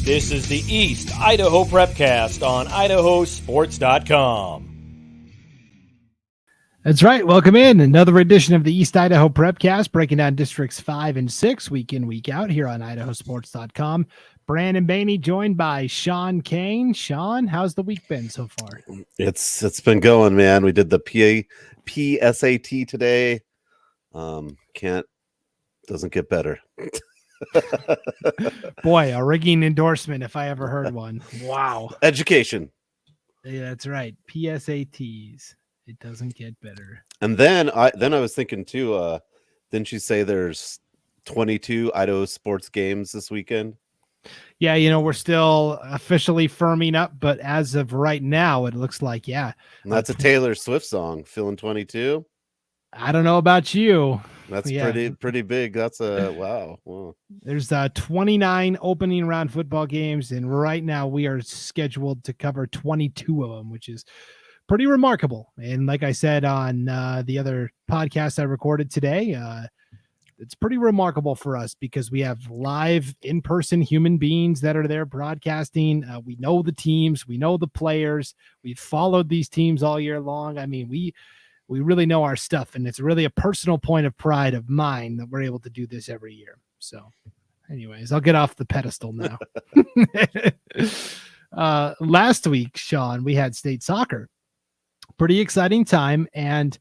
This is the East Idaho Prepcast on IdahoSports.com. That's right. Welcome in another edition of the East Idaho Prepcast, breaking down districts 5 and 6 week in, week out here on IdahoSports.com. Brandon Baney joined by Sean Kane. Sean, how's the week been so far? It's been going, man. We did the PSAT today. Doesn't get better. Boy, a rigging endorsement if I ever heard one. Wow. Education. Yeah, that's right. PSATs. It doesn't get better. And then I was thinking too, didn't you say there's 22 Idaho sports games this weekend? Yeah, we're still officially firming up, but as of right now, it looks like, yeah. And that's a Taylor Swift song, Feeling 22. I don't know about you. That's pretty big. That's a wow. There's 29 opening round football games, and right now we are scheduled to cover 22 of them, which is pretty remarkable. And like I said on the other podcast I recorded today, it's pretty remarkable for us because we have live in-person human beings that are there broadcasting. We know the teams, we know the players, we've followed these teams all year long. I mean, we really know our stuff, and it's really a personal point of pride of mine that we're able to do this every year. So anyways, I'll get off the pedestal now. Last week, Sean, we had state soccer. Pretty exciting time, and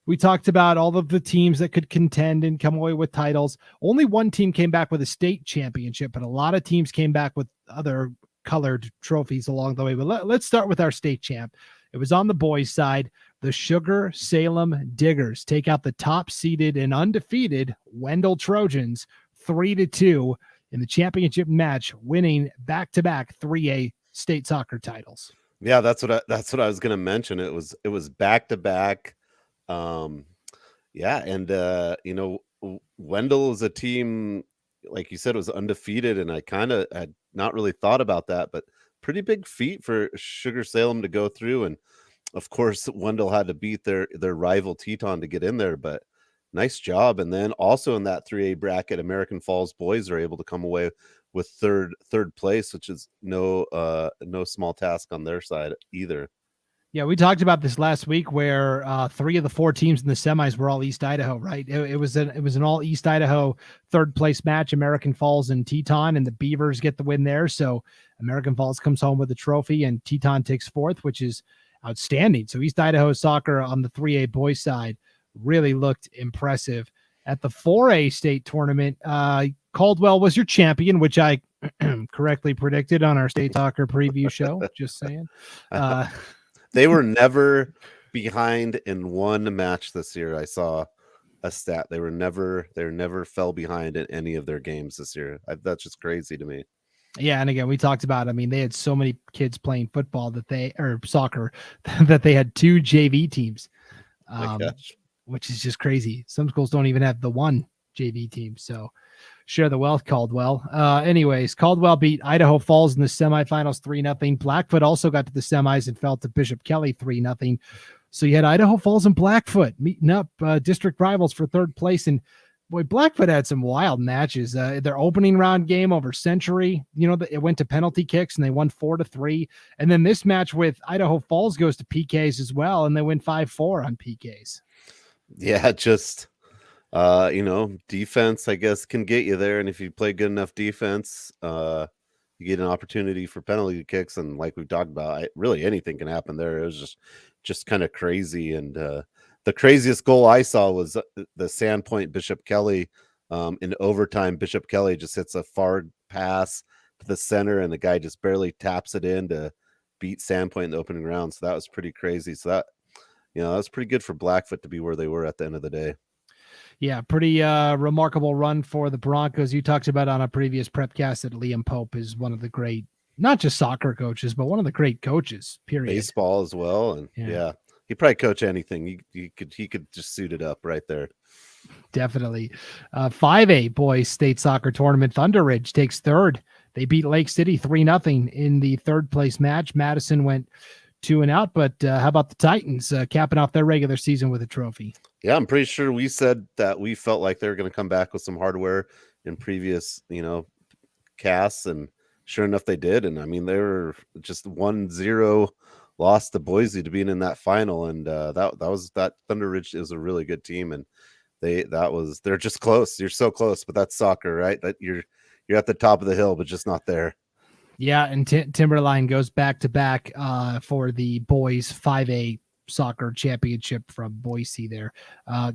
we talked about all of the teams that could contend and come away with titles. Only one team came back with a state championship, but a lot of teams came back with other colored trophies along the way. But let's start with our state champ. It was on the boys' side. The Sugar-Salem Diggers take out the top-seeded and undefeated Wendell Trojans 3-2 in the championship match, winning back-to-back 3A state soccer titles. Yeah, that's what I was going to mention. It was back-to-back. And Wendell is a team, like you said, was undefeated, and I kind of had not really thought about that, but pretty big feat for Sugar-Salem to go through. And of course, Wendell had to beat their rival Teton to get in there, but nice job. And then also in that 3A bracket, American Falls boys are able to come away with third place, which is no small task on their side either. Yeah, we talked about this last week where 3 of the 4 teams in the semis were all East Idaho, right? It was an all East Idaho third place match, American Falls and Teton, and the Beavers get the win there. So American Falls comes home with a trophy and Teton takes fourth, which is outstanding. So East Idaho soccer on the 3A boys side really looked impressive. At the 4A state tournament, Caldwell was your champion, which I correctly predicted on our state soccer preview show. Just saying. They were never behind in one match this year. I saw a stat. They never fell behind in any of their games this year. That's just crazy to me. Yeah, and again, we talked about, I mean, they had so many kids playing soccer that they had 2 JV teams, which is just crazy. Some schools don't even have the one JV team. So share the wealth, Caldwell. Anyways, Caldwell beat Idaho Falls in the semifinals 3-0. Blackfoot also got to the semis and fell to Bishop Kelly 3-0. So you had Idaho Falls and Blackfoot meeting up, district rivals for third place. And boy, Blackfoot had some wild matches. Their opening round game over Century, it went to penalty kicks and they won 4-3. And then this match with Idaho Falls goes to PKs as well, and they win 5-4 on PKs. Yeah, just defense, I guess, can get you there. And if you play good enough defense, you get an opportunity for penalty kicks. And like we've talked about, really anything can happen there. It was just kind of crazy. And the craziest goal I saw was the Sandpoint Bishop Kelly in overtime. Bishop Kelly just hits a far pass to the center, and the guy just barely taps it in to beat Sandpoint in the opening round. So that was pretty crazy. So that was pretty good for Blackfoot to be where they were at the end of the day. Yeah, pretty remarkable run for the Broncos. You talked about on a previous Prepcast that Liam Pope is one of the great, not just soccer coaches, but one of the great coaches, period. Baseball as well. And yeah he probably coach anything. He could just suit it up right there. Definitely. 5A boys state soccer tournament. Thunder Ridge takes third. They beat Lake City 3-0 in the third place match. Madison went 2-0, but how about the Titans capping off their regular season with a trophy? Yeah, I'm pretty sure we said that we felt like they were going to come back with some hardware in previous, casts, and sure enough, they did. And I mean, they were just 1-0 lost to Boise to being in that final. And that Thunder Ridge is a really good team. And they're just close. You're so close, but that's soccer, right? That you're at the top of the hill, but just not there. Yeah, and Timberline goes back to back for the boys 5A soccer championship from Boise there.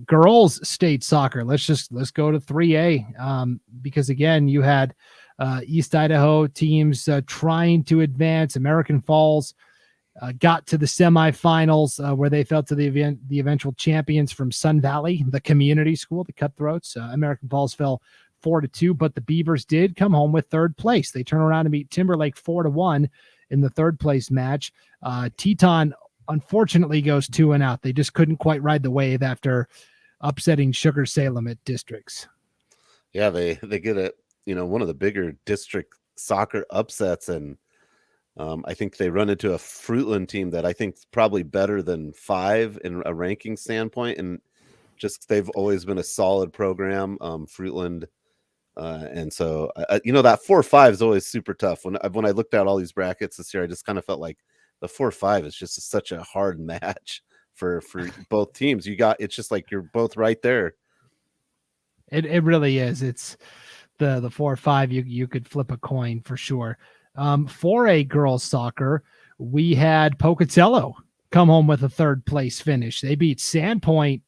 Girls state soccer. Let's go to 3A because again, you had East Idaho teams trying to advance. American Falls got to the semifinals where they fell to the eventual champions from Sun Valley, the community school, the Cutthroats. American Falls fell 4-2, but the Beavers did come home with third place. They turn around and beat Timberlake 4-1 in the third place match. Teton unfortunately goes 2-out. They just couldn't quite ride the wave after upsetting Sugar-Salem at districts. Yeah, they get one of the bigger district soccer upsets, and I think they run into a Fruitland team that I think is probably better than 5 in a ranking standpoint, and just they've always been a solid program, Fruitland. And so, that 4-5 is always super tough. When I looked at all these brackets this year, I just kind of felt like the 4-5 is just such a hard match for both teams. It's just like you're both right there. It really is. It's the 4-5. You could flip a coin for sure. 4A girls soccer, we had Pocatello come home with a third place finish. They beat Sandpoint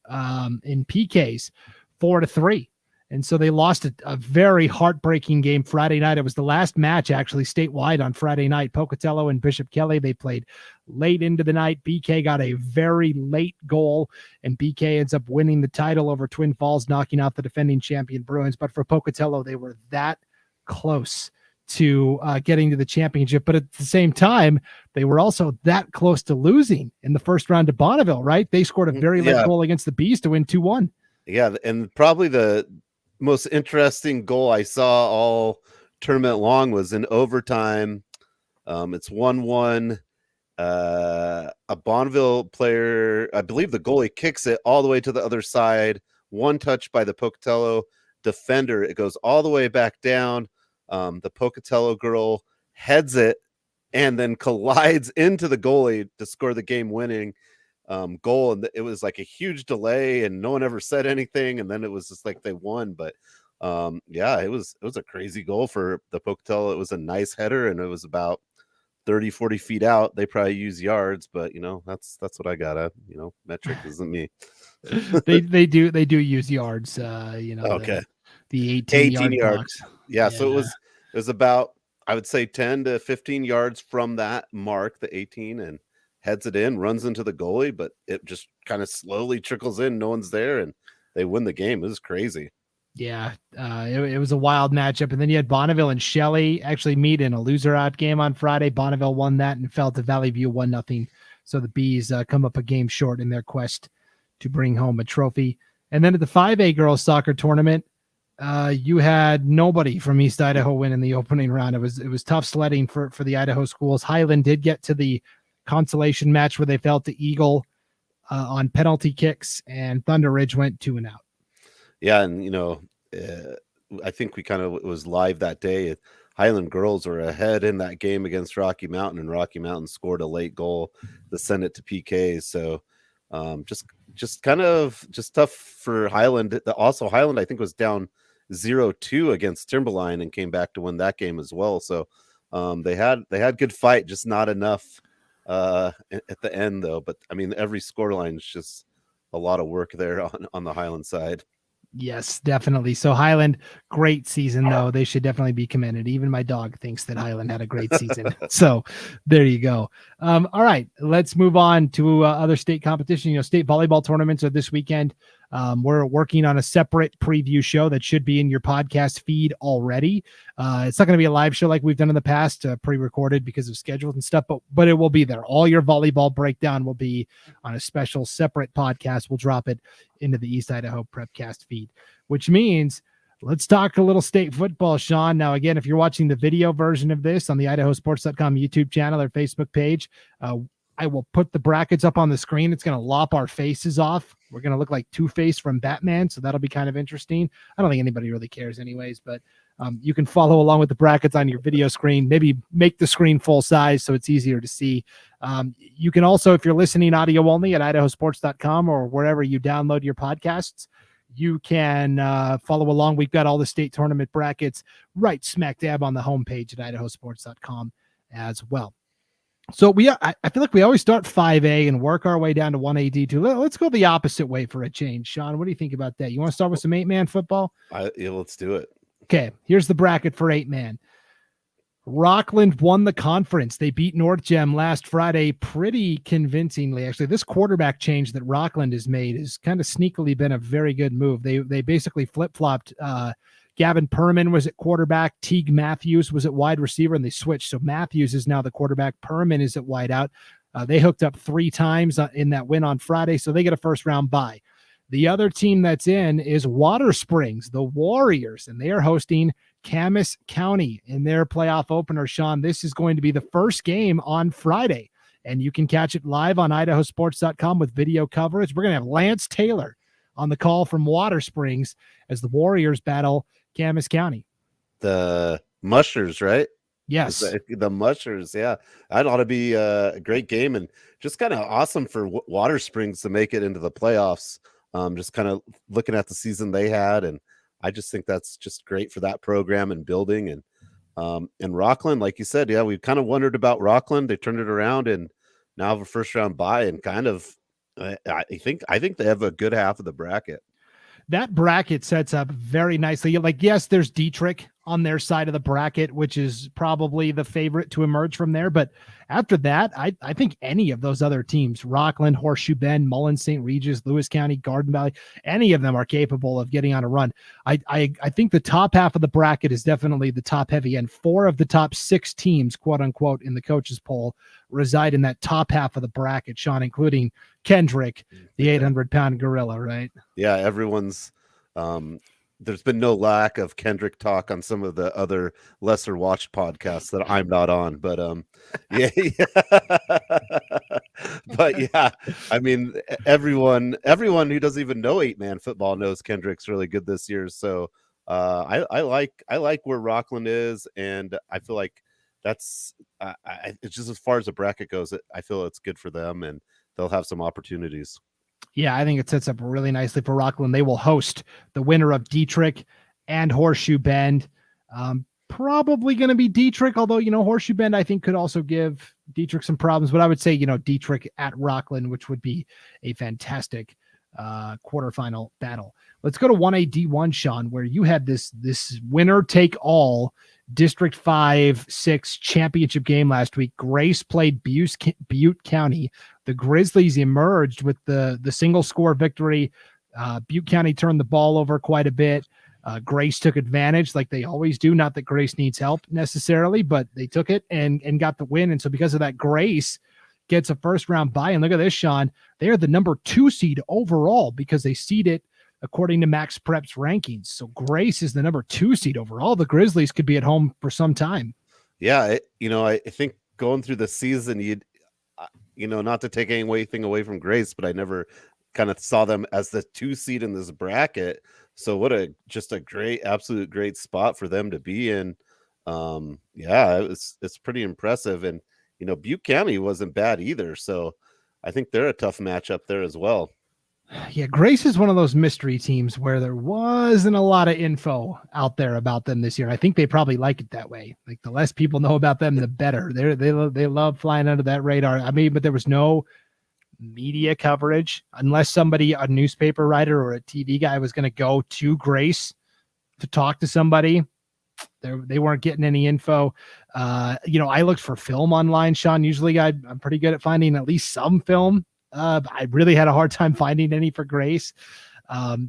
in PKs 4-3. And so they lost a very heartbreaking game Friday night. It was the last match actually statewide on Friday night. Pocatello and Bishop Kelly, they played late into the night. BK got a very late goal, and BK ends up winning the title over Twin Falls, knocking out the defending champion Bruins. But for Pocatello, they were that close to getting to the championship. But at the same time, they were also that close to losing in the first round to Bonneville, right? They scored a very late goal against the Bees to win 2-1. Yeah, and probably the most interesting goal I saw all tournament long was in overtime. It's 1-1. A Bonneville player, I believe the goalie, kicks it all the way to the other side. One touch by the Pocatello defender. It goes all the way back down. The Pocatello girl heads it and then collides into the goalie to score the game-winning goal. And it was like a huge delay, and no one ever said anything. And then it was just like they won. But it was a crazy goal for the Pocatello. It was a nice header, and it was about 30-40 feet out. They probably use yards, but that's what I got. Metric isn't me. they do use yards. Okay. The 18 yard box. Yeah, so it was about, I would say, 10 to 15 yards from that mark, the 18, and heads it in, runs into the goalie, but it just kind of slowly trickles in. No one's there, and they win the game. It was crazy. Yeah, it was a wild matchup. And then you had Bonneville and Shelley actually meet in a loser-out game on Friday. Bonneville won that and fell to Valley View 1-0. So the Bees come up a game short in their quest to bring home a trophy. And then at the 5A girls soccer tournament, you had nobody from East Idaho win in the opening round. It was tough sledding for the Idaho schools. Highland did get to the consolation match where they fell to Eagle on penalty kicks, and Thunder Ridge went 2-out. Yeah, and I think it was live that day. Highland girls were ahead in that game against Rocky Mountain, and Rocky Mountain scored a late goal to send it to PKs. So just tough for Highland. Also, Highland, I think, was down 0-2 against Timberline and came back to win that game as well. So they had good fight, just not enough at the end though. But I mean, every scoreline is just a lot of work there on the Highland side. Yes, definitely. So Highland, great season though. They should definitely be commended. Even my dog thinks that Highland had a great season. So there you go. All right, let's move on to other state competition. State volleyball tournaments are this weekend. We're working on a separate preview show that should be in your podcast feed already. It's not going to be a live show like we've done in the past, pre-recorded because of schedules and stuff, but it will be there. All your volleyball breakdown will be on a special separate podcast. We'll drop it into the East Idaho Prepcast feed, which means let's talk a little state football, Sean. Now, again, if you're watching the video version of this on the IdahoSports.com YouTube channel or Facebook page, I will put the brackets up on the screen. It's going to lop our faces off We're going to look like Two-Face from Batman, so that'll be kind of interesting. I don't think anybody really cares anyways, but you can follow along with the brackets on your video screen. Maybe make the screen full size so it's easier to see. You can also, if you're listening audio only at IdahoSports.com or wherever you download your podcasts, you can follow along. We've got all the state tournament brackets right smack dab on the homepage at IdahoSports.com as well. So I feel like we always start 5A and work our way down to 1A D2. Let's go the opposite way for a change. Sean, what do you think about that? You want to start with some 8-man football? Yeah, let's do it. Okay, here's the bracket for 8-man. Rockland won the conference. They beat North Gem last Friday pretty convincingly. Actually, this quarterback change that Rockland has made has kind of sneakily been a very good move. They basically flip-flopped. Gavin Perman was at quarterback. Teague Matthews was at wide receiver, and they switched. So Matthews is now the quarterback. Perman is at wide out. They hooked up 3 times in that win on Friday, so they get a first-round bye. The other team that's in is Water Springs, the Warriors, and they are hosting Camas County in their playoff opener. Sean, this is going to be the first game on Friday, and you can catch it live on IdahoSports.com with video coverage. We're going to have Lance Taylor on the call from Water Springs as the Warriors battle Camas County. The Mushers, right? Yes. The Mushers, yeah. That ought to be a great game and just kind of awesome for Water Springs to make it into the playoffs. Just kind of looking at the season they had, and I just think that's just great for that program and building. And Rockland, like you said, yeah, we kind of wondered about Rockland. They turned it around and now have a first round bye, and kind of I think they have a good half of the bracket. That bracket sets up very nicely. Like, yes, there's Dietrich on their side of the bracket, which is probably the favorite to emerge from there. But after that, I think any of those other teams, Rockland, Horseshoe Bend, Mullins, St. Regis, Lewis County, Garden Valley, any of them are capable of getting on a run. I think the top half of the bracket is definitely the top heavy, and 4 of the top 6 teams, quote unquote, in the coaches poll reside in that top half of the bracket, Sean, including Kendrick, the 800-pound gorilla, right? Yeah, everyone's there's been no lack of Kendrick talk on some of the other lesser watched podcasts that I'm not on, but yeah. But yeah, I mean, everyone who doesn't even know 8-man football knows Kendrick's really good this year. So I like where Rockland is, and I feel like that's it's just as far as the bracket goes, I feel it's good for them, and they'll have some opportunities. Yeah, I think it sets up really nicely for Rockland. They will host the winner of Dietrich and Horseshoe Bend. Probably going to be Dietrich, although, Horseshoe Bend, I think, could also give Dietrich some problems. But I would say, Dietrich at Rockland, which would be a fantastic quarterfinal battle. Let's go to 1A D1, Sean, where you had this winner take all District 5-6 championship game last week. Grace played Butte County. The Grizzlies emerged with the single score victory. Butte County turned the ball over quite a bit. Grace took advantage like they always do. Not that Grace needs help necessarily, but they took it and got the win. And so because of that, Grace gets a first round bye. And look at this, Sean. They are the number 2 seed overall because they seeded according to Max Prep's rankings. So Grace is the number 2 seed overall. The Grizzlies could be at home for some time. Yeah, I think going through the season, not to take anything away from Grace, but I never kind of saw them as the 2 seed in this bracket. So what just a absolute great spot for them to be in. Yeah, it's pretty impressive. And, Butte County wasn't bad either. So I think they're a tough matchup there as well. Yeah, Grace is one of those mystery teams where there wasn't a lot of info out there about them this year. I think they probably like it that way. Like, the less people know about them, the better. They love flying under that radar. I mean, but there was no media coverage unless a newspaper writer or a TV guy was going to go to Grace to talk to somebody. They weren't getting any info. I looked for film online, Sean. Usually I'm pretty good at finding at least some film. I really had a hard time finding any for Grace.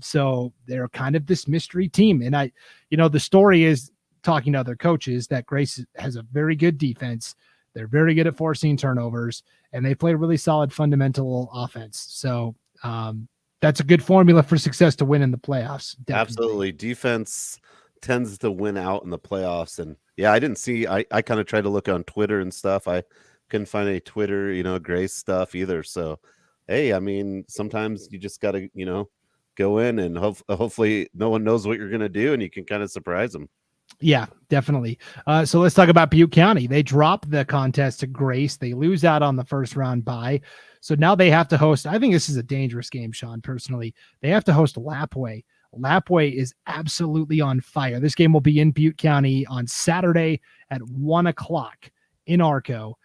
So they're kind of this mystery team. And the story is, talking to other coaches, that Grace has a very good defense. They're very good at forcing turnovers, and they play really solid fundamental offense. So that's a good formula for success to win in the playoffs. Definitely. Absolutely. Defense tends to win out in the playoffs. And yeah, I didn't see, I kind of tried to look on Twitter and stuff. I couldn't find any Twitter, Grace stuff either. So hey, I mean, sometimes you just got to, go in and hopefully no one knows what you're going to do and you can kind of surprise them. Yeah, definitely. So let's talk about Butte County. They dropped the contest to Grace. They lose out on the first round bye. So now they have to host. I think this is a dangerous game, Sean, personally. They have to host Lapway. Lapway is absolutely on fire. This game will be in Butte County on Saturday at 1:00 in Arco.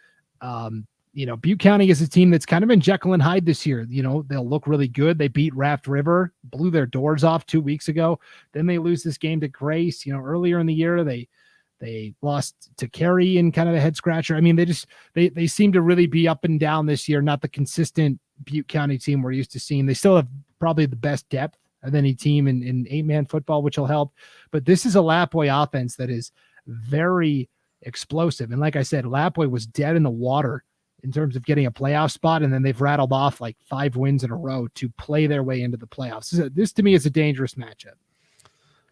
Butte County is a team that's kind of been Jekyll and Hyde this year. They'll look really good. They beat Raft River, blew their doors off 2 weeks ago. Then they lose this game to Grace. Earlier in the year, they lost to Cary in kind of a head scratcher. I mean, they seem to really be up and down this year, not the consistent Butte County team we're used to seeing. They still have probably the best depth of any team in 8-man football, which will help. But this is a Lapway offense that is very explosive. And like I said, Lapway was dead in the water in terms of getting a playoff spot, and then they've rattled off like 5 wins in a row to play their way into the playoffs. This to me is a dangerous matchup.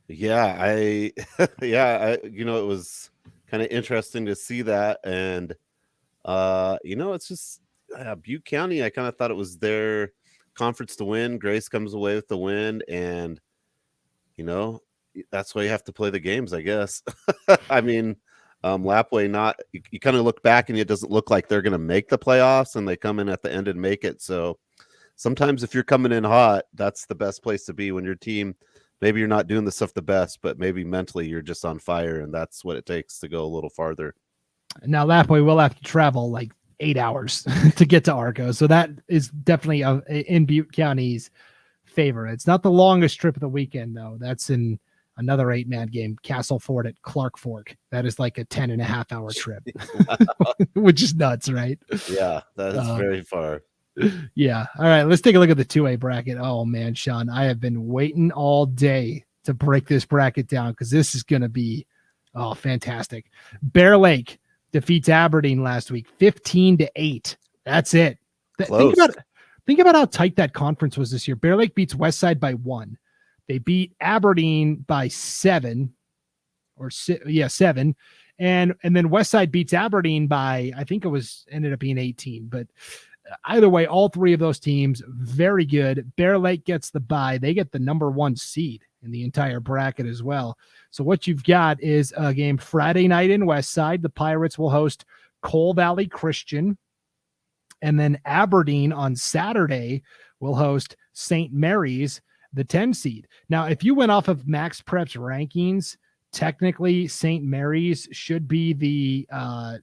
Yeah, it was kind of interesting to see that, and it's just Butte County. I kind of thought it was their conference to win. Grace comes away with the win, and that's why you have to play the games, I guess. I mean, Lapway, you kind of look back and it doesn't look like they're going to make the playoffs, and they come in at the end and make it. So sometimes if you're coming in hot, that's the best place to be when your team, maybe you're not doing the stuff the best, but maybe mentally you're just on fire, and that's what it takes to go a little farther. Now Lapway will have to travel like 8 hours to get to Arco. So that is definitely in Butte County's favor. It's not the longest trip of the weekend, though. That's in another 8-man game, Castle Ford at Clark Fork. That is like a 10.5-hour trip, which is nuts, right? Yeah, that is very far. Yeah. All right, let's take a look at the 2A bracket. Oh, man, Sean, I have been waiting all day to break this bracket down because this is going to be, fantastic. Bear Lake defeats Aberdeen last week, 15-8. That's it. Think about how tight that conference was this year. Bear Lake beats Westside by 1. They beat Aberdeen by 7. And then Westside beats Aberdeen by, I think ended up being 18. But either way, all 3 of those teams, very good. Bear Lake gets the bye. They get the number 1 seed in the entire bracket as well. So what you've got is a game Friday night in Westside. The Pirates will host Coal Valley Christian. And then Aberdeen on Saturday will host St. Mary's, the 10 seed. Now, if you went off of Max Prep's rankings, technically St. Mary's should be the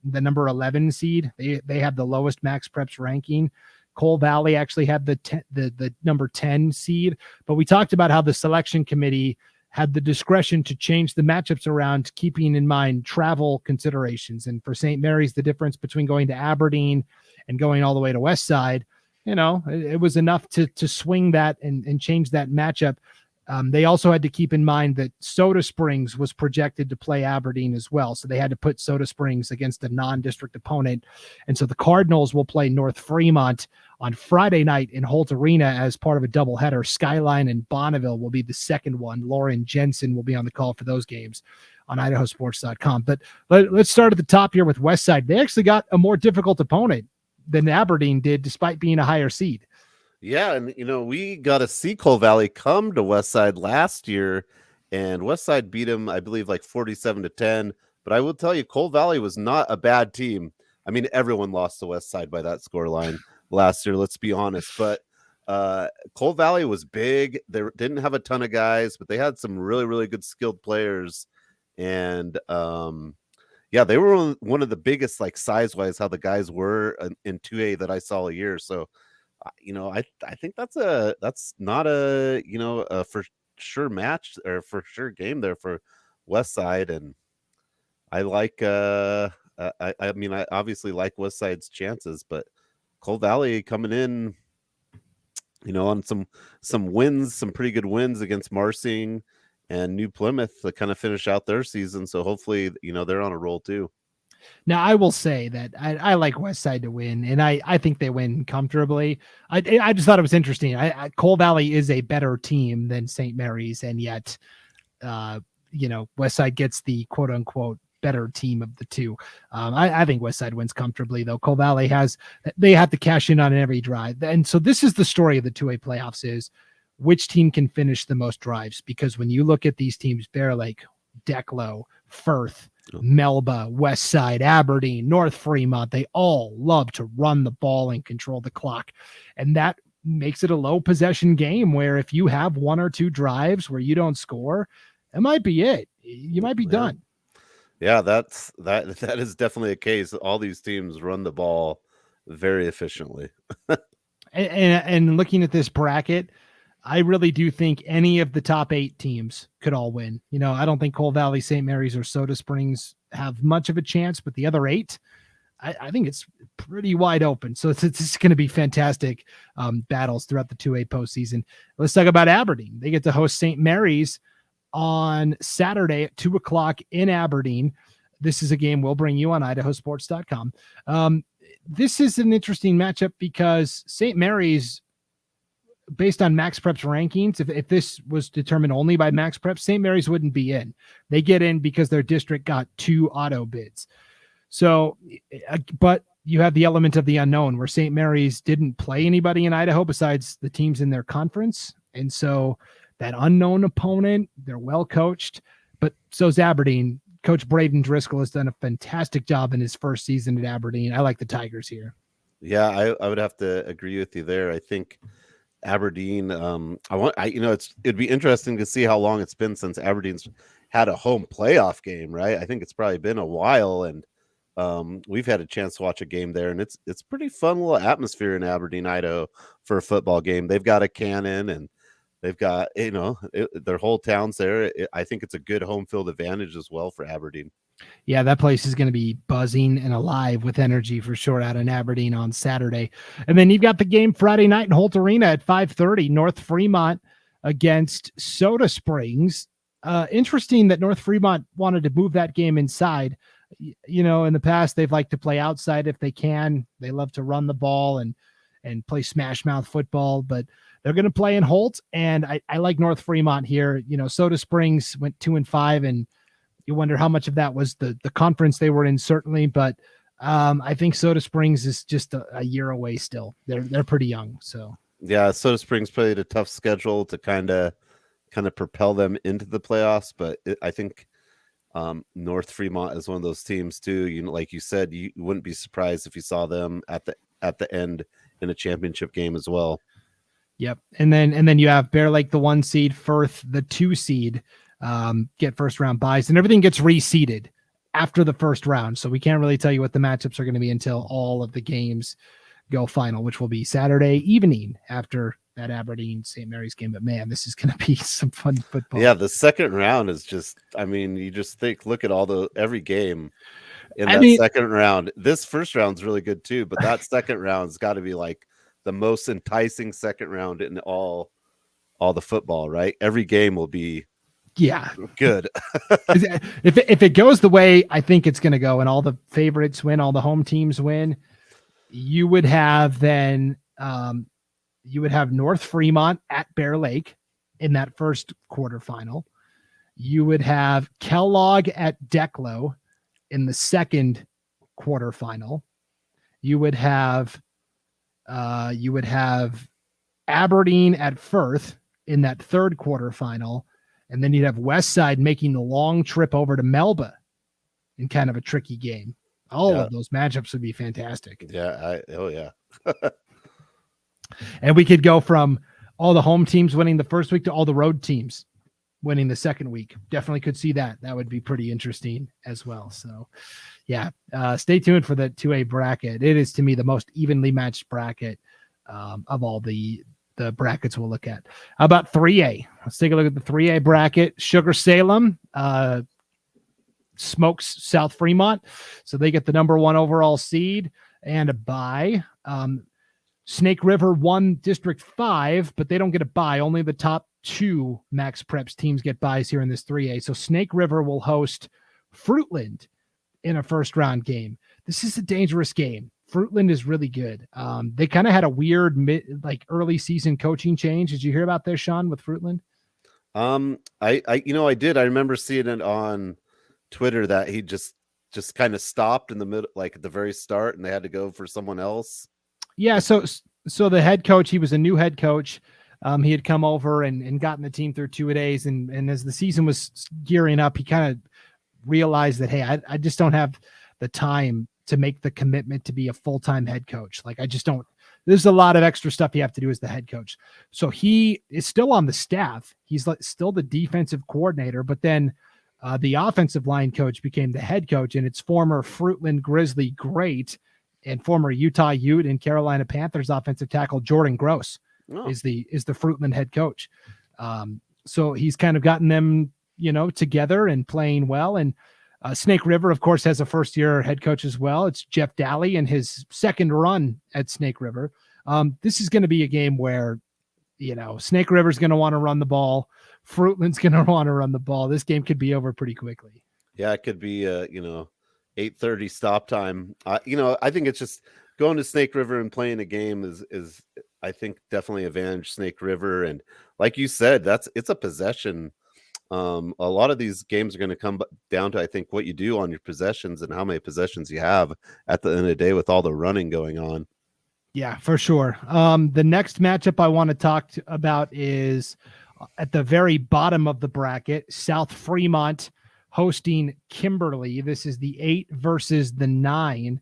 number 11 seed. They have the lowest Max Prep's ranking. Coal Valley actually had the number 10 seed, but we talked about how the selection committee had the discretion to change the matchups around, keeping in mind travel considerations. And for St. Mary's, the difference between going to Aberdeen and going all the way to Westside, it was enough to swing that and change that matchup. They also had to keep in mind that Soda Springs was projected to play Aberdeen as well. So they had to put Soda Springs against a non-district opponent. And so the Cardinals will play North Fremont on Friday night in Holt Arena as part of a doubleheader. Skyline and Bonneville will be the second one. Lauren Jensen will be on the call for those games on IdahoSports.com. But let's start at the top here with Westside. They actually got a more difficult opponent than Aberdeen did, despite being a higher seed. Yeah, and we got to see Coal Valley come to Westside last year, and Westside beat him, I believe, like 47-10. But I will tell you, Coal Valley was not a bad team. I mean, everyone lost to Westside by that scoreline last year, let's be honest. But Coal Valley was big. They didn't have a ton of guys, but they had some really, really good skilled players. And they were one of the biggest, like size-wise, how the guys were in 2A that I saw a year. So I think that's not a for sure match or for sure game there for Westside, and I like I obviously like Westside's chances, but Coal Valley coming in, on some wins, some pretty good wins against Marsing and New Plymouth to kind of finish out their season. So hopefully, they're on a roll too. Now, I will say that I like Westside to win, and I think they win comfortably. I just thought it was interesting. Coal Valley is a better team than St. Mary's, and yet, Westside gets the quote-unquote better team of the two. I think Westside wins comfortably, though. Coal Valley they have to cash in on every drive. And so this is the story of the 2A playoffs, is which team can finish the most drives. Because when you look at these teams, Bear Lake, Declo, Firth, Melba, Westside, Aberdeen, North Fremont, they all love to run the ball and control the clock. And that makes it a low possession game where if you have one or two drives where you don't score, it might be it. You might be done. Yeah, that is definitely a case. All these teams run the ball very efficiently. and looking at this bracket, I really do think any of the top 8 teams could all win. I don't think Coal Valley, St. Mary's, or Soda Springs have much of a chance, but the other 8, I think it's pretty wide open. So it's going to be fantastic battles throughout the 2A postseason. Let's talk about Aberdeen. They get to host St. Mary's on Saturday at 2:00 in Aberdeen. This is a game we'll bring you on IdahoSports.com. This is an interesting matchup because St. Mary's, based on Max Prep's rankings, if this was determined only by Max Prep, St. Mary's wouldn't be in. They get in because their district got 2 auto bids. So, but you have the element of the unknown where St. Mary's didn't play anybody in Idaho besides the teams in their conference. And so that unknown opponent, they're well coached, but so's Aberdeen. Coach Braden Driscoll has done a fantastic job in his first season at Aberdeen. I like the Tigers here. Yeah, I would have to agree with you there. I think Aberdeen, it'd be interesting to see how long it's been since Aberdeen's had a home playoff game, right? I think it's probably been a while, and we've had a chance to watch a game there, and it's pretty fun little atmosphere in Aberdeen, Idaho for a football game. They've got a cannon, and they've got, their whole town's there. I think it's a good home field advantage as well for Aberdeen. Yeah, that place is going to be buzzing and alive with energy for sure out in Aberdeen on Saturday. And then you've got the game Friday night in Holt Arena at 5:30, North Fremont against Soda Springs. Interesting that North Fremont wanted to move that game inside. In the past, they've liked to play outside if they can. They love to run the ball and play smash mouth football, but they're going to play in Holt. And I like North Fremont here. Soda Springs went 2-5, and you wonder how much of that was the conference they were in, certainly. But I think Soda Springs is just a year away still. They're pretty young. So yeah, Soda Springs played a tough schedule to kind of propel them into the playoffs. But I think North Fremont is one of those teams too. Like you said, you wouldn't be surprised if you saw them at the end in a championship game as well. Yep. And then you have Bear Lake, the 1 seed, Firth, the 2 seed, get first round buys, and everything gets reseeded after the first round. So we can't really tell you what the matchups are going to be until all of the games go final, which will be Saturday evening after that Aberdeen St. Mary's game. But man, this is going to be some fun football. Yeah. The second round is just, you just look at every game in that second round. This first round's really good too, but that second round's got to be like the most enticing second round in all the football, right? Every game will be good. if it goes the way I think it's going to go, and all the favorites win, all the home teams win, you would have North Fremont at Bear Lake in that first quarterfinal. You would have Kellogg at Declo in the second quarterfinal. You would have Aberdeen at Firth in that third quarterfinal. And then you'd have Westside making the long trip over to Melba in kind of a tricky game. All of those matchups would be fantastic. Yeah. And we could go from all the home teams winning the first week to all the road teams winning the second week. Definitely could see that. That would be pretty interesting as well. So yeah, stay tuned for the 2A bracket. It is, to me, the most evenly matched bracket of all the brackets we'll look at. How about 3A? Let's take a look at the 3A bracket. Sugar-Salem smokes South Fremont, so they get the number 1 overall seed and a bye. Snake River won District 5, but they don't get a bye. Only the top 2 Max Preps teams get byes here in this 3A. So Snake River will host Fruitland in a first round game. This is a dangerous game. Fruitland is really good. They kind of had a weird early season coaching change. Did you hear about this, Sean, with Fruitland? I did. I remember seeing it on Twitter that he just kind of stopped in the middle, like at the very start, and they had to go for someone else. Yeah. So the head coach, he was a new head coach. He had come over and gotten the team through 2 days. And as the season was gearing up, he kind of realized that, hey, I just don't have the time to make the commitment to be a full-time head coach. Like, I just don't. There's a lot of extra stuff you have to do as the head coach. So he is still on the staff. He's still the defensive coordinator, but then the offensive line coach became the head coach, and it's former Fruitland Grizzly great and former Utah Ute and Carolina Panthers offensive tackle Jordan Gross is the Fruitland head coach. So he's kind of gotten them, together and playing well. And Snake River, of course, has a first-year head coach as well. It's Jeff Daly in his second run at Snake River. This is going to be a game where, Snake River's going to want to run the ball. Fruitland's going to want to run the ball. This game could be over pretty quickly. Yeah, it could be, 8:30 stop time. I think it's just going to Snake River and playing a game is I think definitely advantage Snake River. And like you said, it's a possession. A lot of these games are going to come down to, I think, what you do on your possessions and how many possessions you have at the end of the day with all the running going on. Yeah, for sure. The next matchup I want to talk about is at the very bottom of the bracket, South Fremont hosting Kimberly. This is the 8 versus the 9.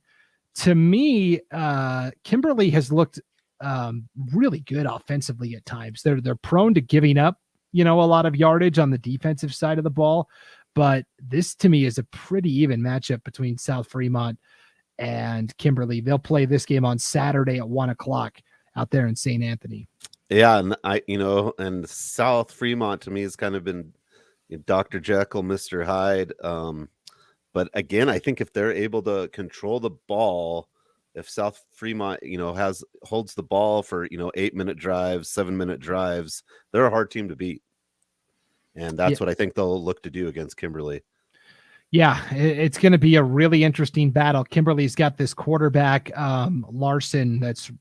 To me, Kimberly has looked really good offensively at times. They're prone to giving up, a lot of yardage on the defensive side of the ball. But this, to me, is a pretty even matchup between South Fremont and Kimberly. They'll play this game on Saturday at 1:00 out there in St. Anthony. Yeah, and and South Fremont to me has kind of been Dr. Jekyll, Mr. Hyde. But again, I think if they're able to control the ball, if South Fremont, holds the ball for 8-minute drives, 7-minute drives, they're a hard team to beat. And that's what I think they'll look to do against Kimberly. Yeah, it's going to be a really interesting battle. Kimberly's got this quarterback, Larson, that's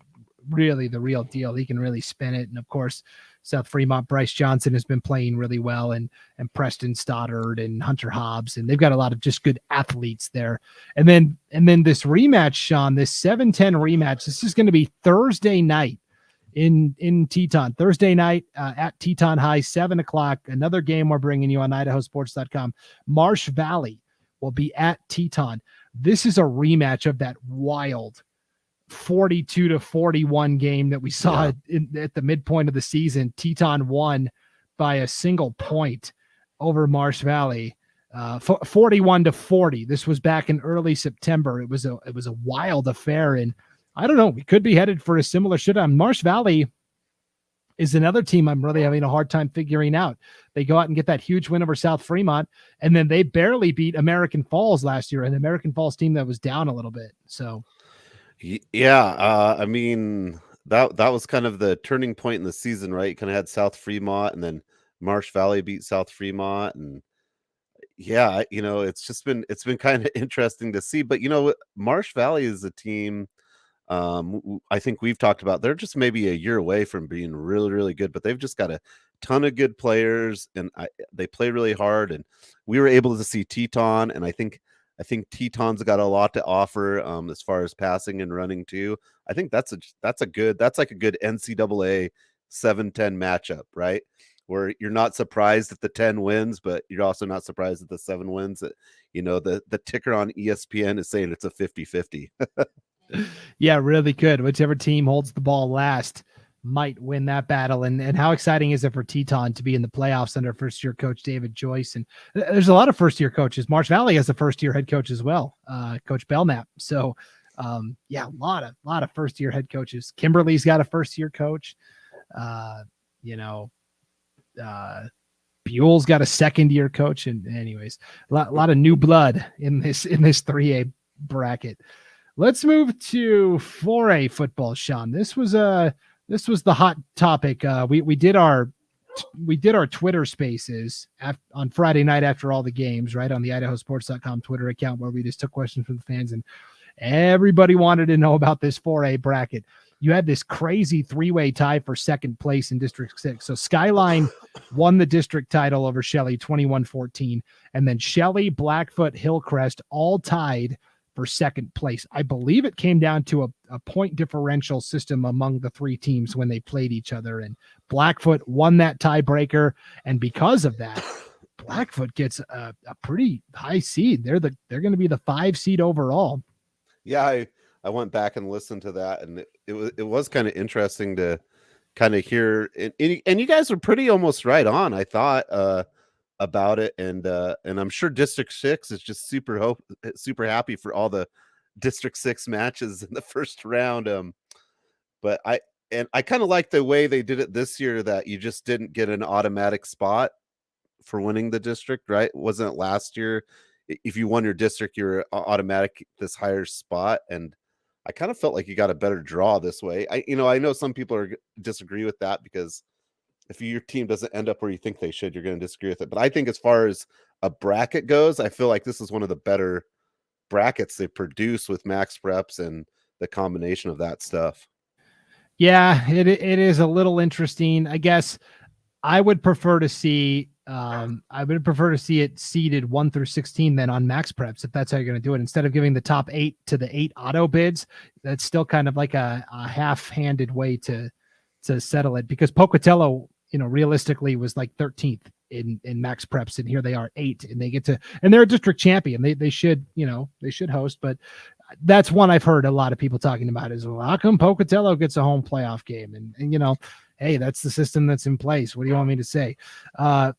really the real deal. He can really spin it. And of course, South Fremont, Bryce Johnson has been playing really well, and Preston Stoddard and Hunter Hobbs, and they've got a lot of just good athletes there. And then this rematch, Sean, this 7-10 rematch, this is going to be Thursday night in Teton. Thursday night at Teton High, 7:00. Another game we're bringing you on IdahoSports.com. Marsh Valley will be at Teton. This is a rematch of that wild 42-41 game that we saw at the midpoint of the season. Teton won by a single point over Marsh Valley, 41-40. This was back in early September. It was a wild affair, and I don't know, we could be headed for a similar showdown. Marsh Valley is another team I'm really having a hard time figuring out. They go out and get that huge win over South Fremont, and then they barely beat American Falls last year, an American Falls team that was down a little bit. So yeah, I mean, that was kind of the turning point in the season, right? You kind of had South Fremont, and then Marsh Valley beat South Fremont, and yeah, it's been kind of interesting to see. But Marsh Valley is a team, I think we've talked about, they're just maybe a year away from being really, really good, but they've just got a ton of good players, and they play really hard. And we were able to see Teton, and I think Teton's got a lot to offer as far as passing and running too. I think that's like a good NCAA 7-10 matchup, right? Where you're not surprised if the 10 wins, but you're also not surprised if the 7 wins. That the ticker on ESPN is saying it's a 50-50. Yeah, really good. Whichever team holds the ball last might win that battle. And how exciting is it for Teton to be in the playoffs under first-year coach David Joyce? And there's a lot of first-year coaches. Marsh Valley has a first-year head coach as well, Coach Belknap. So, a lot of first-year head coaches. Kimberly's got a first-year coach. Buell's got a second-year coach. And anyways, a lot of new blood in this 3A bracket. Let's move to 4A football, Sean. This was the hot topic. We did our Twitter spaces on Friday night after all the games, right, on the IdahoSports.com Twitter account, where we just took questions from the fans, and everybody wanted to know about this 4A bracket. you had this crazy 3-way tie for second place in District 6. So Skyline won the district title over Shelley 21-14. And then Shelley, Blackfoot, Hillcrest all tied for second place. I believe it came down to a point differential system among the three teams when they played each other. And Blackfoot won that tiebreaker. And because of that, Blackfoot gets a pretty high seed. They're going to be the 5 seed overall. Yeah, I went back and listened to that, and it was kind of interesting to kind of hear. And you guys were pretty almost right on, I thought, about it. And I'm sure District 6 is just super happy for all the District 6 matches in the first round. But I kind of like the way they did it this year, that you just didn't get an automatic spot for winning the district, right? Wasn't it last year? If you won your district, you're automatic this higher spot. And I kind of felt like you got a better draw this way. I know some people disagree with that, because if your team doesn't end up where you think they should, you're going to disagree with it. But I think as far as a bracket goes, I feel like this is one of the better brackets they produce with max preps and the combination of that stuff. Yeah, it is a little interesting. I guess I would prefer to see it seeded 1 through 16 then on max preps, if that's how you're going to do it, instead of giving the top 8 to the 8 auto bids. That's still kind of like a half-handed way to settle it, because Pocatello, realistically was like 13th in max preps, and here they are 8, and they get to, and they're a district champion. They should host. But that's one I've heard a lot of people talking about is, well, how come Pocatello gets a home playoff game? And hey, that's the system that's in place. What do you want me to say?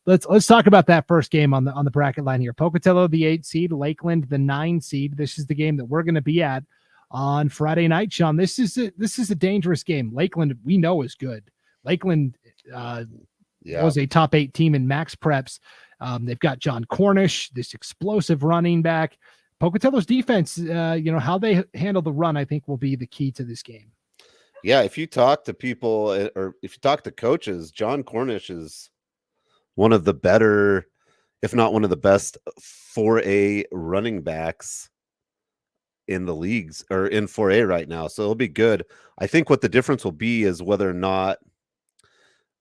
Let's talk about that first game on the bracket line here. Pocatello, the 8 seed, Lakeland, the 9 seed. This is the game that we're going to be at on Friday night, Sean. This is a dangerous game. Lakeland, we know, is good. Lakeland was a top 8 team in max preps. They've got John Cornish, this explosive running back. Pocatello's defense, how they handle the run, I think, will be the key to this game. Yeah, if you talk to people, or if you talk to coaches, John Cornish is one of the better, if not one of the best 4A running backs in the leagues, or in 4A right now. So it'll be good. I think what the difference will be is whether or not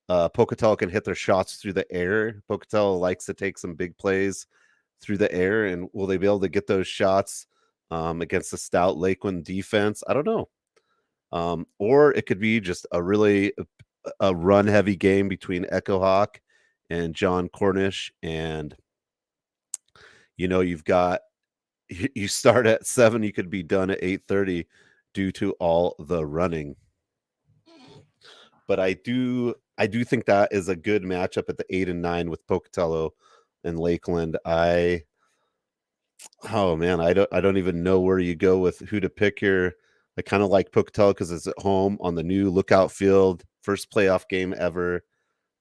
Pocatello can hit their shots through the air. Pocatello likes to take some big plays through the air, and will they be able to get those shots against the stout Lakeland defense? I don't know. Or it could be just a really run heavy game between Echo Hawk and John Cornish. And, you start at 7, you could be done at 8:30 due to all the running. But I do think that is a good matchup at the 8 and 9 with Pocatello and Lakeland. I don't even know where you go with who to pick here. I kind of like Pocatello because it's at home on the new Lookout Field, first playoff game ever.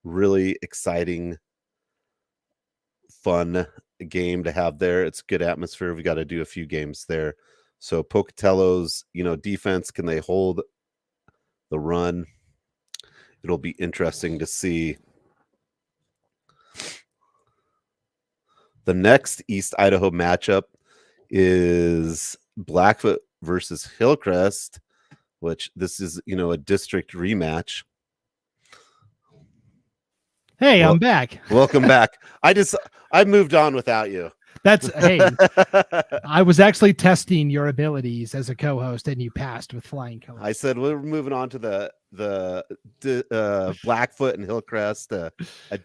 Really exciting, fun game to have there. It's good atmosphere. We got to do a few games there. So Pocatello's, defense, can they hold the run? It'll be interesting to see. The next East Idaho matchup is Blackfoot versus Hillcrest, which this is, a district rematch. Hey, I'm back. Welcome back. I moved on without you. Hey, I was actually testing your abilities as a co-host, and you passed with flying colors. I said we're moving on to the Blackfoot and Hillcrest, a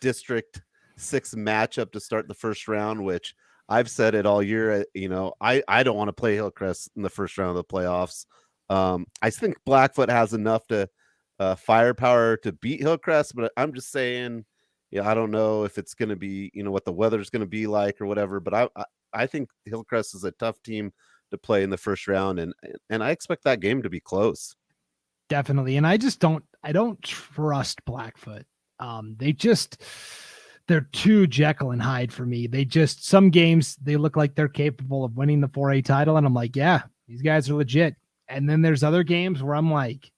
District 6 matchup to start the first round, which I've said it all year. I don't want to play Hillcrest in the first round of the playoffs. I think Blackfoot has enough to firepower to beat Hillcrest, but I'm just saying, I don't know if it's going to be, what the weather's going to be like or whatever. But I think Hillcrest is a tough team to play in the first round, and I expect that game to be close. Definitely, and I don't trust Blackfoot. They're too Jekyll and Hyde for me. Some games they look like they're capable of winning the 4A title, and I'm like, yeah, these guys are legit. And then there's other games where I'm like,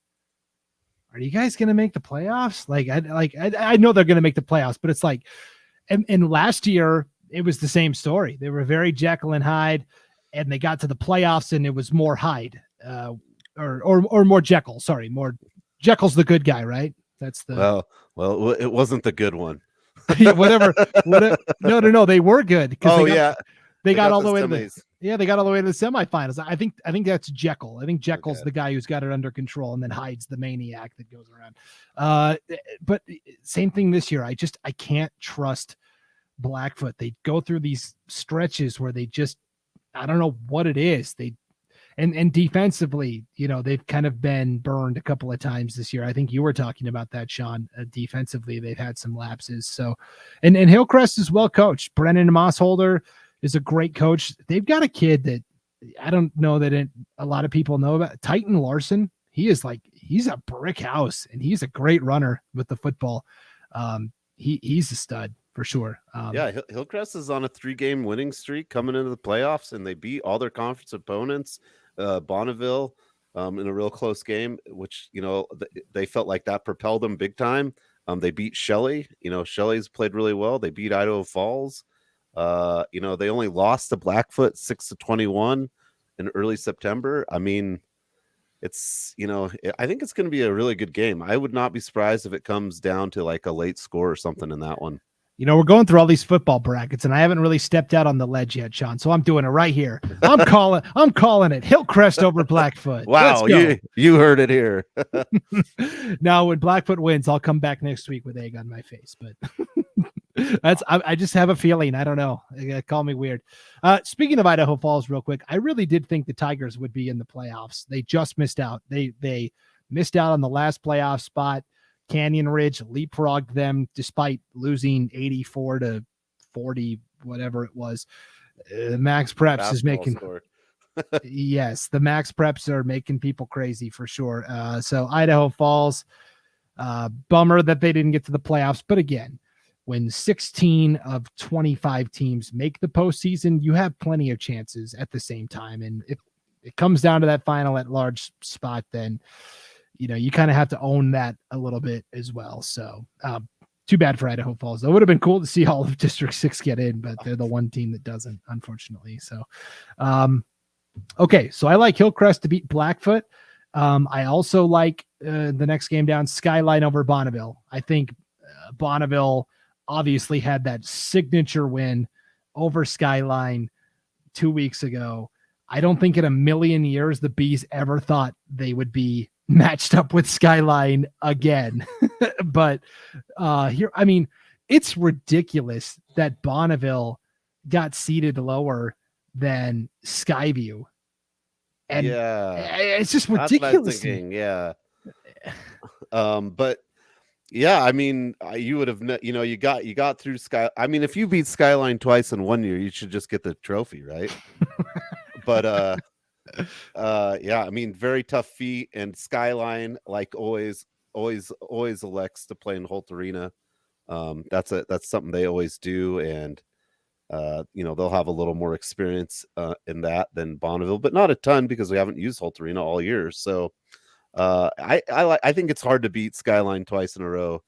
are you guys going to make the playoffs? I know they're going to make the playoffs, but it's like, and last year it was the same story. They were very Jekyll and Hyde, and they got to the playoffs and it was more Hyde. or more Jekyll. Sorry, more Jekyll's the good guy, right? That's the well, it wasn't the good one. whatever. No. They were good because they got all the way to they got all the way to the semifinals. I think that's Jekyll. I think Jekyll's the guy who's got it under control and then hides the maniac that goes around. But same thing this year. I can't trust Blackfoot. They go through these stretches where they just, I don't know what it is. And defensively, they've kind of been burned a couple of times this year. I think you were talking about that, Sean. Defensively, they've had some lapses. So, and Hillcrest is well coached. Brennan Mossholder is a great coach. They've got a kid that I don't know that a lot of people know about. Titan Larson. He's a brick house, and he's a great runner with the football. He's a stud for sure. Hillcrest is on a 3-game winning streak coming into the playoffs, and they beat all their conference opponents. Bonneville in a real close game, which they felt like that propelled them big time. They beat Shelley. Shelley's played really well. They beat Idaho Falls. They only lost to Blackfoot 6-21 in early September. I mean, it's I think it's going to be a really good game. I would not be surprised if it comes down to like a late score or something in that one. We're going through all these football brackets, and I haven't really stepped out on the ledge yet, Sean. So I'm doing it right here. I'm calling it Hillcrest over Blackfoot. Wow, you heard it here. Now, when Blackfoot wins, I'll come back next week with egg on my face. But I just have a feeling. I don't know. Call me weird. Speaking of Idaho Falls, real quick, I really did think the Tigers would be in the playoffs. They just missed out. They missed out on the last playoff spot. Canyon Ridge leapfrogged them despite losing 84-40, whatever it was. Max Preps is making yes, the Max Preps are making people crazy for sure. So Idaho Falls, bummer that they didn't get to the playoffs. But again, when 16 of 25 teams make the postseason, you have plenty of chances at the same time. And if it comes down to that final at large spot, then you kind of have to own that a little bit as well. So too bad for Idaho Falls. Though it would have been cool to see all of District 6 get in, but they're the one team that doesn't, unfortunately. So, okay. So I like Hillcrest to beat Blackfoot. I also like the next game down, Skyline over Bonneville. I think Bonneville obviously had that signature win over Skyline 2 weeks ago. I don't think in a million years the Bees ever thought they would be matched up with Skyline again. But here, I mean, it's ridiculous that Bonneville got seated lower than Skyview. And it's just ridiculous. Yeah. But yeah, I mean, you would have, you got through Sky. I mean, if you beat Skyline twice in 1 year, you should just get the trophy, right? But yeah, I mean, very tough feat, and Skyline, like always elects to play in Holt Arena. That's something they always do, and they'll have a little more experience in that than Bonneville, but not a ton because we haven't used Holt Arena all year. So I think it's hard to beat Skyline twice in a row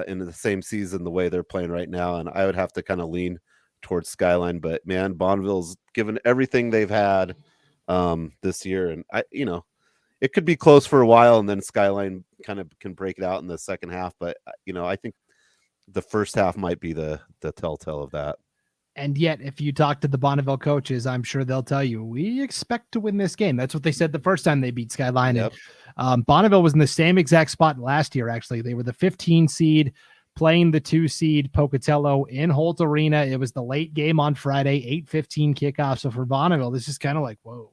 in the same season the way they're playing right now, and I would have to kind of lean towards Skyline. But man, Bonneville's given everything they've had this year, and it could be close for a while, and then Skyline kind of can break it out in the second half. But I think the first half might be the telltale of that. And yet, if you talk to the Bonneville coaches, I'm sure they'll tell you, we expect to win this game. That's what they said the first time they beat Skyline. Yep. And Bonneville was in the same exact spot last year, actually. They were the 15 seed playing the 2 seed Pocatello in Holt Arena. It was the late game on Friday, 8:15 kickoff. So for Bonneville, this is kind of like, whoa,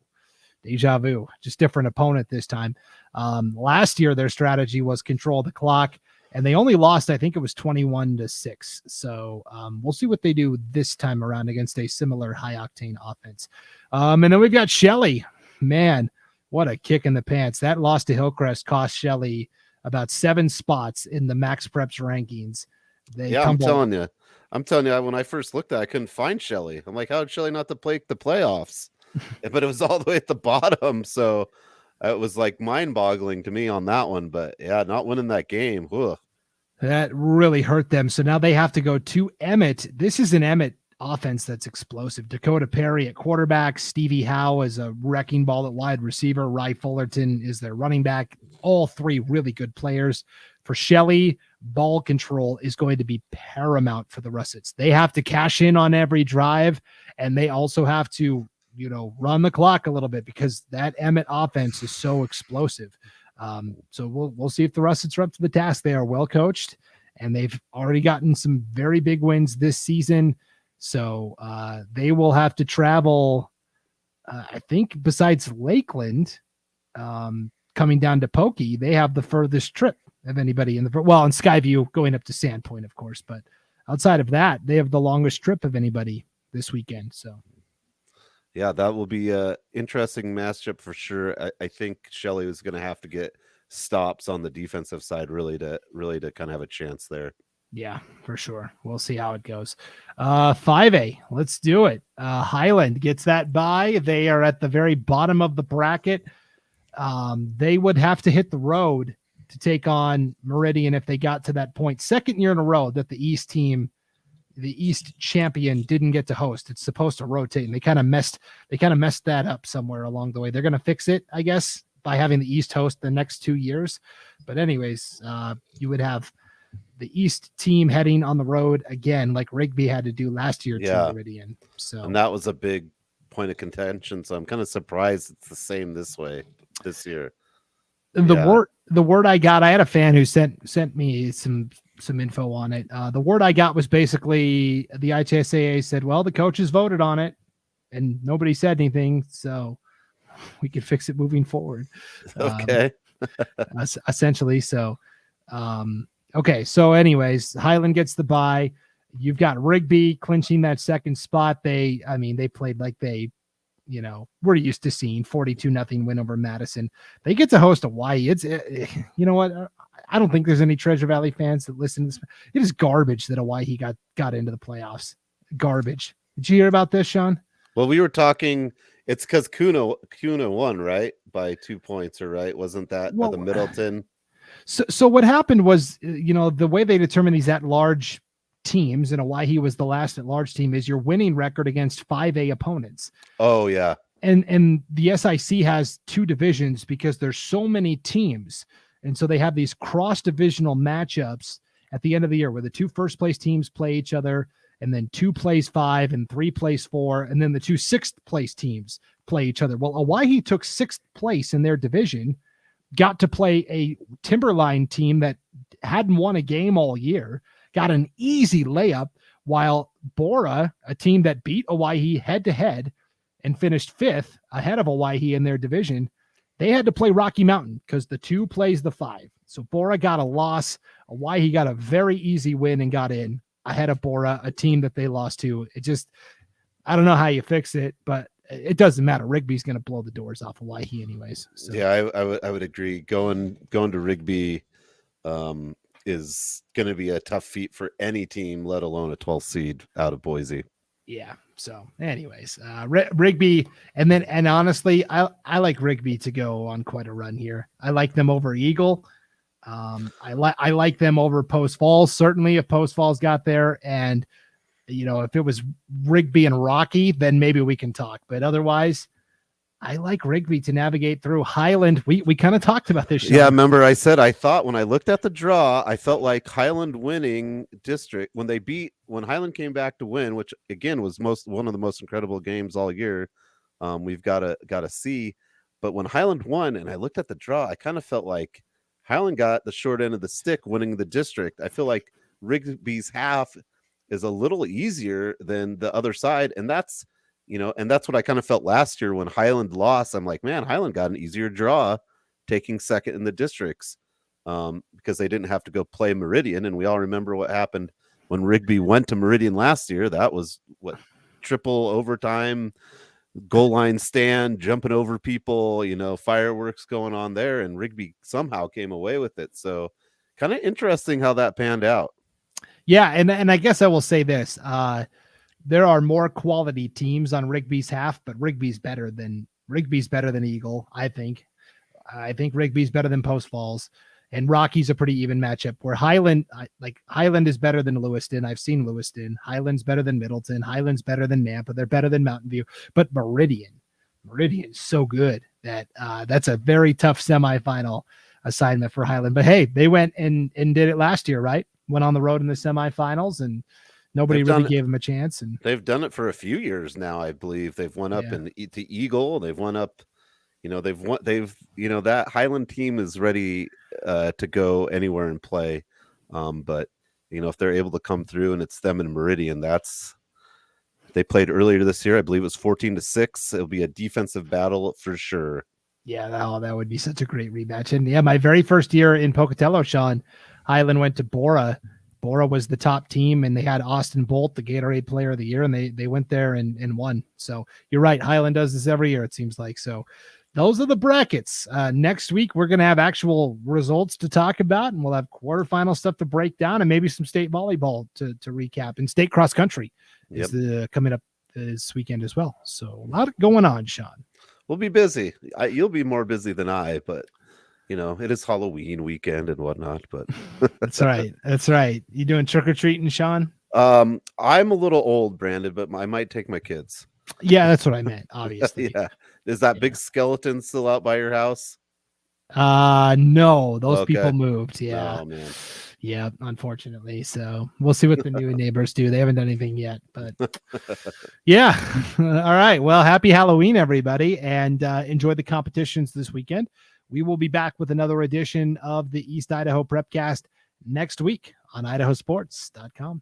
deja vu, just different opponent this time. Last year, their strategy was control the clock, and they only lost, I think it was 21-6. So we'll see what they do this time around against a similar high-octane offense. And then we've got Shelley. Man, what a kick in the pants. That loss to Hillcrest cost Shelley about 7 spots in the Max Preps rankings. I'm telling you, when I first looked at it, I couldn't find Shelley. I'm like, how did Shelley not to play the playoffs? But it was all the way at the bottom. So it was like mind-boggling to me on that one. But yeah, not winning that game. Ugh. That really hurt them. So now they have to go to Emmett. This is an Emmett offense that's explosive. Dakota Perry at quarterback, Stevie Howe is a wrecking ball at wide receiver, Rye Fullerton is their running back. All three really good players. For Shelley, ball control is going to be paramount for the Russets. They have to cash in on every drive, and they also have to, run the clock a little bit because that Emmett offense is so explosive. So we'll see if the Russets are up to the task. They are well coached, and they've already gotten some very big wins this season. So they will have to travel, I think, besides Lakeland, coming down to Pokey, they have the furthest trip of anybody in and Skyview going up to Sandpoint, of course. But outside of that, they have the longest trip of anybody this weekend. So, yeah, that will be a interesting matchup for sure. I think Shelley is going to have to get stops on the defensive side really to kind of have a chance there. Yeah, for sure. We'll see how it goes. 5A, let's do it. Highland gets that bye. They are at the very bottom of the bracket. They would have to hit the road to take on Meridian if they got to that point. Second year in a row that the East champion didn't get to host. It's supposed to rotate, and they kind of messed that up somewhere along the way. They're going to fix it, I guess, by having the East host the next 2 years. But anyways, you would have the East team heading on the road again, like Rigby had to do last year to Meridian. So, and that was a big point of contention. So I'm kind of surprised it's the same this year. The word I got, I had a fan who sent me some info on it. The word I got was basically the ITSAA said, well, the coaches voted on it and nobody said anything, so we could fix it moving forward. Okay. Essentially. So, okay. So anyways, Highland gets the bye. You've got Rigby clinching that second spot. They played like we're used to seeing 42-0 win over Madison. They get to host Hawaii. It's, you know what? I don't think there's any Treasure Valley fans that listen to this. It is garbage that Hawaii got into the playoffs. Garbage. Did you hear about this, Sean? Well, we were talking. It's because Kuna won, right, by 2 points, or right? Wasn't that the Middleton? So what happened was, the way they determine these at-large teams, and Hawaii was the last at-large team, is your winning record against 5A opponents. Oh yeah. And the SIC has two divisions because there's so many teams. And so they have these cross-divisional matchups at the end of the year where the two first-place teams play each other, and then 2 plays 5 and 3 plays 4, and then the 2 sixth-place teams play each other. Well, Hawaii took 6th place in their division, got to play a Timberline team that hadn't won a game all year, got an easy layup, while Bora, a team that beat Hawaii head-to-head and finished 5th ahead of Hawaii in their division, they had to play Rocky Mountain because the 2 plays the 5. So Bora got a loss. Hawaii got a very easy win and got in ahead of Bora, a team that they lost to. I don't know how you fix it, but it doesn't matter. Rigby's going to blow the doors off Hawaii anyways. So. Yeah, I would agree. Going to Rigby is going to be a tough feat for any team, let alone a 12th seed out of Boise. Yeah. So anyways, Rigby, and honestly, I like Rigby to go on quite a run here. I like them over Eagle. I like them over Post Falls. Certainly if Post Falls got there, and if it was Rigby and Rocky, then maybe we can talk, but otherwise I like Rigby to navigate through. Highland, we kind of talked about this. Yeah, remember I said I thought when I looked at the draw, I felt like Highland winning district when Highland came back to win, which again was one of the most incredible games all year. We've got to see, but when Highland won and I looked at the draw, I kind of felt like Highland got the short end of the stick winning the district. I feel like Rigby's half is a little easier than the other side, and that's what I kind of felt last year when Highland lost. I'm like, man, Highland got an easier draw taking second in the districts because they didn't have to go play Meridian. And we all remember what happened when Rigby went to Meridian last year. That was triple overtime, goal line stand, jumping over people, fireworks going on there. And Rigby somehow came away with it. So kind of interesting how that panned out. Yeah. And I guess I will say this, there are more quality teams on Rigby's half, but Rigby's better than Eagle. I think Rigby's better than Post Falls. And Rocky's a pretty even matchup where Highland is better than Lewiston. I've seen Lewiston. Highland's better than Middleton. Highland's better than Nampa. They're better than Mountain View. But Meridian's so good that that's a very tough semifinal assignment for Highland. But hey, they went and did it last year, right? Went on the road in the semifinals and nobody really gave them a chance. And they've done it for a few years now, I believe. They've won up to Eagle. They've won up. That Highland team is ready to go anywhere and play. But if they're able to come through and it's them and Meridian, they played earlier this year. I believe it was 14-6. It'll be a defensive battle for sure. Yeah, that would be such a great rematch. And yeah, my very first year in Pocatello, Sean, Highland went to Bora. Bora was the top team, and they had Austin Bolt, the Gatorade Player of the Year, and they went there and won. So you're right. Highland does this every year, it seems like. So those are the brackets. Next week, we're going to have actual results to talk about, and we'll have quarterfinal stuff to break down and maybe some state volleyball to recap. And state cross country is coming up this weekend as well. So a lot going on, Sean. We'll be busy. You'll be more busy than I, but it is Halloween weekend and whatnot. But That's right. You doing trick-or-treating, Sean? I'm a little old, Brandon, but I might take my kids. Yeah, that's what I meant, obviously. Yeah. Is that big skeleton still out by your house? No, those people moved. Yeah. Oh, man. Yeah, unfortunately. So we'll see what the new neighbors do. They haven't done anything yet, but yeah. All right. Well, happy Halloween, everybody, and enjoy the competitions this weekend. We will be back with another edition of the East Idaho Prepcast next week on IdahoSports.com.